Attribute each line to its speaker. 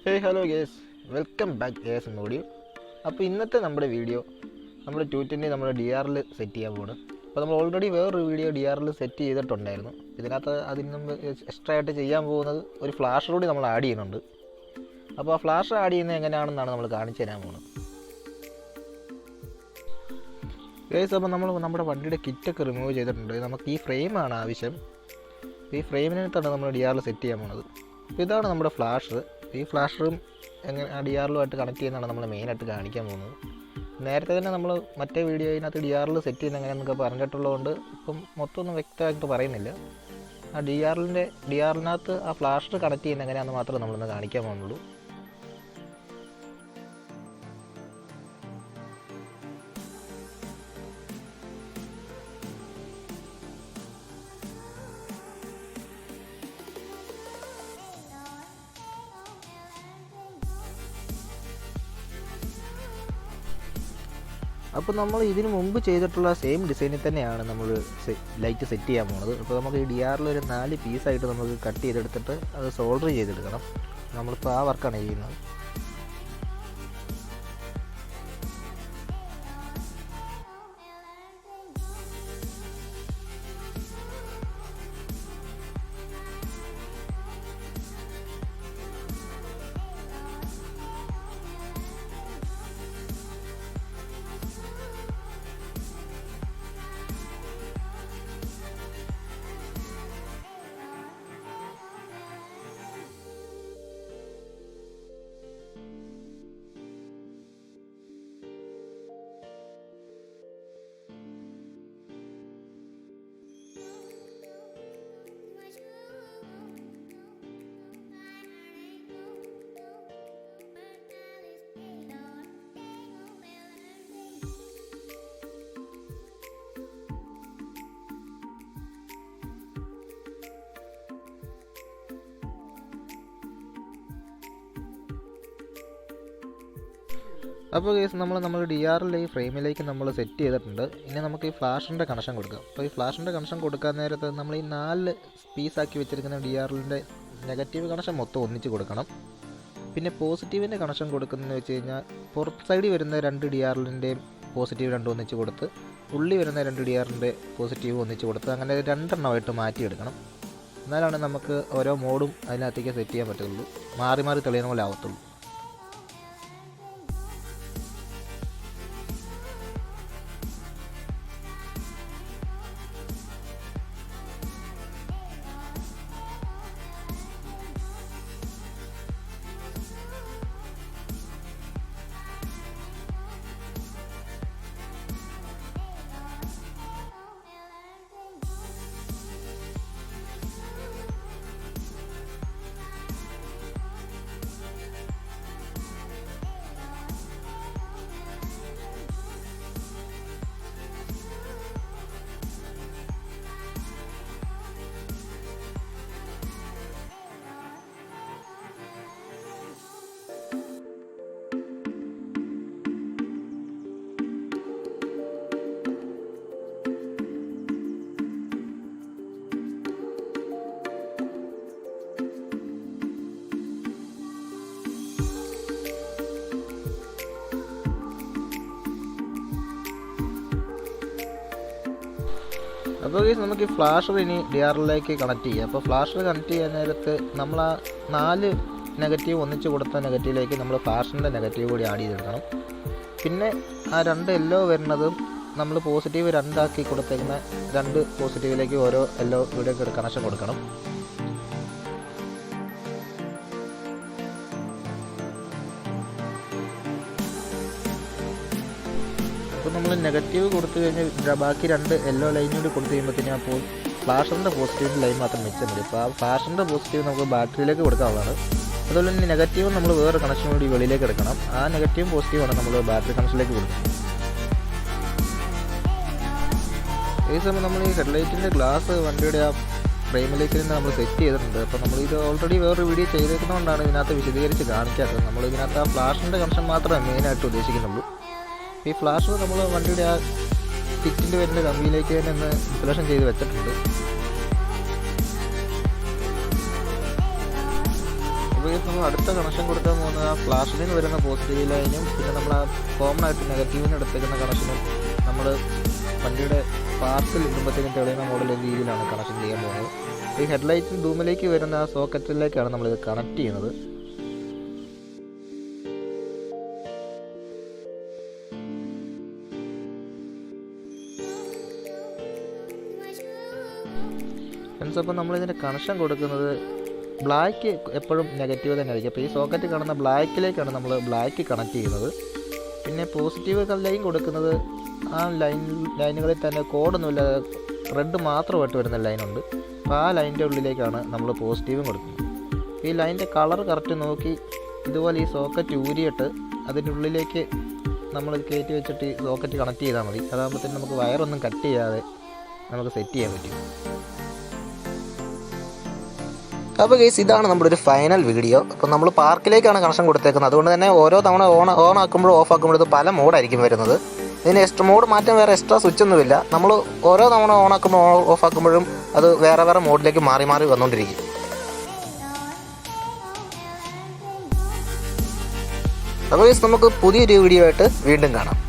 Speaker 1: Hey hello guys, welcome back ASMODULE. അപ്പോൾ ഇന്നത്തെ നമ്മുടെ വീഡിയോ നമ്മൾ 220 നമ്മുടെ DRL സെറ്റ് ചെയ്യാൻ പോകുന്നു. അപ്പോൾ നമ്മൾ ഓൾറെഡി വേറൊരു വീഡിയോ DRL സെറ്റ് ചെയ്തിട്ടുണ്ടായിരുന്നു. ഇതിനകത്ത് അതിന് മുമ്പ് എക്സ്ട്രാ ആയിട്ട് ചെയ്യാൻ പോകുന്നത് ഒരു ഫ്ലാഷ് കൂടി നമ്മൾ ആഡ് ചെയ്യുന്നുണ്ട്. അപ്പോൾ ആ ഫ്ലാഷ് ആഡ് ചെയ്യുന്നത് എങ്ങനെയാണെന്നാണ് നമ്മൾ കാണിച്ചു തരാൻ പോകുന്നത്. ഗൈസ്, അപ്പോൾ നമ്മൾ നമ്മുടെ വണ്ടിയുടെ കിറ്റൊക്കെ റിമൂവ് ചെയ്തിട്ടുണ്ട്. നമുക്ക് ഈ ഫ്രെയിമാണ് ആവശ്യം. ഈ ഫ്രെയിമിനകത്താണ് നമ്മൾ DRL സെറ്റ് ചെയ്യാൻ പോകുന്നത്. അപ്പോൾ ഇതാണ് നമ്മുടെ ഫ്ലാഷ്. ഈ ഫ്ലാഷറും എങ്ങനെ DRLുമായിട്ട് കണക്ട് ചെയ്യുന്നതാണ് നമ്മൾ മെയിനായിട്ട് കാണിക്കാൻ പോകുന്നത്. നേരത്തെ തന്നെ നമ്മൾ മറ്റേ വീഡിയോയിനകത്ത് DRL സെറ്റ് ചെയ്യുന്ന എങ്ങനെയാണെന്നൊക്കെ പറഞ്ഞിട്ടുള്ളതുകൊണ്ട് ഇപ്പം മൊത്തം ഒന്നും വ്യക്തമായിട്ട് പറയുന്നില്ല. ആ DRLിനകത്ത് ആ ഫ്ലാഷർ കണക്ട് ചെയ്യുന്ന എങ്ങനെയാണെന്ന് മാത്രമേ നമ്മളിന്ന് കാണിക്കാൻ പോകുന്നുള്ളൂ. അപ്പോൾ നമ്മൾ ഇതിനു മുമ്പ് ചെയ്തിട്ടുള്ള സെയിം ഡിസൈനിൽ തന്നെയാണ് നമ്മൾ ലൈറ്റ് സെറ്റ് ചെയ്യാൻ പോകുന്നത്. അപ്പോൾ നമുക്ക് ഈ DRL ഒരു 4 പീസായിട്ട് നമുക്ക് കട്ട് ചെയ്തെടുത്തിട്ട് അത് സോൾഡർ ചെയ്തെടുക്കണം. നമ്മളിപ്പോൾ ആ വർക്കാണ് ചെയ്യുന്നത്. അപ്പോൾ കേസ് നമ്മുടെ DRL ഈ ഫ്രെയിമിലേക്ക് നമ്മൾ സെറ്റ് ചെയ്തിട്ടുണ്ട്. ഇനി നമുക്ക് ഈ ഫ്ലാഷിൻ്റെ കണക്ഷൻ കൊടുക്കാം. അപ്പോൾ ഈ ഫ്ലാഷിൻ്റെ കണക്ഷൻ കൊടുക്കാൻ നേരത്ത് നമ്മൾ ഈ 4 പീസാക്കി വെച്ചിരിക്കുന്ന DRLിൻ്റെ നെഗറ്റീവ് കണക്ഷൻ മൊത്തം ഒന്നിച്ച് കൊടുക്കണം. പിന്നെ പോസിറ്റീവിൻ്റെ കണക്ഷൻ കൊടുക്കുന്നതെന്ന് വെച്ച് കഴിഞ്ഞാൽ പുറത്ത് സൈഡിൽ വരുന്ന 2 DRLിൻ്റെയും പോസിറ്റീവ് 2 ഒന്നിച്ച് കൊടുത്ത് ഉള്ളിൽ വരുന്ന 2 DRLിൻ്റെ പോസിറ്റീവ് ഒന്നിച്ച് കൊടുത്ത് അങ്ങനെ 2 എണ്ണമായിട്ട് മാറ്റിയെടുക്കണം. എന്നാലാണ് നമുക്ക് ഓരോ മോഡും അതിനകത്തേക്ക് സെറ്റ് ചെയ്യാൻ പറ്റുള്ളൂ. മാറി മാറി തെളിയുന്ന പോലെ ആവത്തുള്ളൂ. അപ്പോൾ നമുക്ക് ഈ ഫ്ലാഷർ ഇനി DRLിലേക്ക് കണക്ട് ചെയ്യാം. അപ്പോൾ ഫ്ലാഷർ കണക്ട് ചെയ്യാൻ നേരത്ത് നമ്മൾ ആ 4 നെഗറ്റീവ് ഒന്നിച്ച് കൊടുത്ത നെഗറ്റീവിലേക്ക് നമ്മൾ ഫ്ലാഷിൻ്റെ നെഗറ്റീവ് കൂടി ആഡ് ചെയ്തെടുക്കണം. പിന്നെ ആ 2 യെല്ലോ വരുന്നതും നമ്മൾ പോസിറ്റീവ് 2 ആക്കി കൊടുത്തേക്കുന്ന 2 പോസിറ്റീവിലേക്ക് ഓരോ യെല്ലോ ഇവിടെ കണക്ഷൻ കൊടുക്കണം. അപ്പോൾ നമ്മൾ നെഗറ്റീവ് കൊടുത്തു കഴിഞ്ഞാൽ ബാക്കി 2 യെല്ലോ ലൈൻ കൂടി കൊടുത്തു കഴിയുമ്പോഴത്തേനും അപ്പോൾ ഫ്ലാഷറിൻ്റെ പോസിറ്റീവ് ലൈൻ മാത്രം മിച്ചം മതി. അപ്പോൾ ആ ഫ്ലാഷറിൻ്റെ പോസിറ്റീവ് നമുക്ക് ബാറ്ററിയിലേക്ക് കൊടുക്കാവുന്നതാണ്. അതുപോലെ തന്നെ നെഗറ്റീവ് നമ്മൾ വേറെ കണക്ഷൻ കൂടി വെളിയിലേക്ക് എടുക്കണം. ആ നെഗറ്റീവും പോസിറ്റീവാണ് നമ്മൾ ബാറ്ററി കണക്ഷനിലേക്ക് കൊടുക്കുന്നത്. ഈ സമയം നമ്മൾ ഈ ഹെഡ്ലൈറ്റിൻ്റെ ഗ്ലാസ് വണ്ടിയുടെ ആ ഫ്രെയിമിലേക്ക് തന്നെ നമ്മൾ സെറ്റ് ചെയ്തിട്ടുണ്ട്. അപ്പോൾ നമ്മളിത് ഓൾറെഡി വേറൊരു വീഡിയോ ചെയ്തേക്കുന്നതുകൊണ്ടാണ് ഇതിനകത്ത് വിശദീകരിച്ച് കാണിക്കാത്തത്. നമ്മളിതിനകത്ത് ആ ഫ്ലാഷിൻ്റെ കണക്ഷൻ മാത്രമേ മെയിനായിട്ട് ഉദ്ദേശിക്കുന്നുള്ളൂ. ഈ ഫ്ലാഷ് നമ്മൾ വണ്ടിയുടെ ആ കിറ്റിൻ്റെ വരുന്ന കമ്പിയിലേക്ക് തന്നെ ഇൻസ്റ്റലേഷൻ ചെയ്ത് വെച്ചിട്ടുണ്ട്. അപ്പോൾ നമ്മൾ അടുത്ത കണക്ഷൻ കൊടുക്കാൻ പോകുന്നത് ആ ഫ്ലാഷിൽ നിന്ന് വരുന്ന പോസിറ്റീവ് ലൈനും പിന്നെ നമ്മൾ ആ കോമൺ ആയിട്ട് നെഗറ്റീവിന് എടുത്തേക്കുന്ന കണക്ഷനും നമ്മൾ വണ്ടിയുടെ പാർസിൽ ഇടുമ്പോഴത്തേക്കും തെളിയുന്ന മോഡൽ രീതിയിലാണ് കണക്ഷൻ ചെയ്യാൻ പോകുന്നത്. ഈ ഹെഡ്ലൈറ്റ് ഡൂമിലേക്ക് വരുന്ന ആ സോക്കറ്റിലേക്കാണ് നമ്മളിത് കണക്ട് ചെയ്യുന്നത്. ഫ്രണ്ട്സ്, അപ്പോൾ നമ്മളിതിൻ്റെ കണക്ഷൻ കൊടുക്കുന്നത് ബ്ലാക്ക് എപ്പോഴും നെഗറ്റീവ് തന്നെ ആയിരിക്കും. അപ്പോൾ ഈ സോക്കറ്റ് കാണുന്ന ബ്ലാക്കിലേക്കാണ് നമ്മൾ ബ്ലാക്ക് കണക്ട് ചെയ്യുന്നത്. പിന്നെ പോസിറ്റീവ് ലൈൻ കൊടുക്കുന്നത് ആ ലൈനുകളിൽ തന്നെ കോഡൊന്നുമില്ല, റെഡ് മാത്രമായിട്ട് വരുന്ന ലൈനുണ്ട്. അപ്പോൾ ആ ലൈനിൻ്റെ ഉള്ളിലേക്കാണ് നമ്മൾ പോസിറ്റീവും കൊടുക്കുന്നത്. ഈ ലൈനിൻ്റെ കളർ കറക്റ്റ് നോക്കി ഇതുപോലെ ഈ സോക്കറ്റ് ഊരിയിട്ട് അതിൻ്റെ ഉള്ളിലേക്ക് നമ്മൾ കയറ്റി വെച്ചിട്ട് ഈ സോക്കറ്റ് കണക്ട് ചെയ്താൽ മതി. അതാകുമ്പോഴത്തേനും നമുക്ക് വയറൊന്നും കട്ട് ചെയ്യാതെ നമുക്ക് സെറ്റ് ചെയ്യാൻ പറ്റും. അപ്പോൾ ഗൈസ്, ഇതാണ് നമ്മുടെ ഒരു ഫൈനൽ വീഡിയോ. അപ്പോൾ നമ്മൾ പാർക്കിലേക്കാണ് കണക്ഷൻ കൊടുത്തേക്കുന്നത്. അതുകൊണ്ട് തന്നെ ഓരോ തവണ ഓൺ ആക്കുമ്പോഴും ഓഫ് ആക്കുമ്പോഴും ഇത് പല മോഡായിരിക്കും വരുന്നത്. ഇതിന് മോഡ് മാറ്റാൻ വേറെ എക്സ്ട്രാ സ്വിച്ച് ഒന്നുമില്ല. നമ്മൾ ഓരോ തവണ ഓൺ ആക്കുമ്പോൾ ഓഫ് ആക്കുമ്പോഴും അത് വേറെ മോഡിലേക്ക് മാറി വന്നുകൊണ്ടിരിക്കും. അപ്പോൾ ഗൈസ്, നമുക്ക് പുതിയൊരു വീഡിയോ ആയിട്ട് വീണ്ടും കാണാം.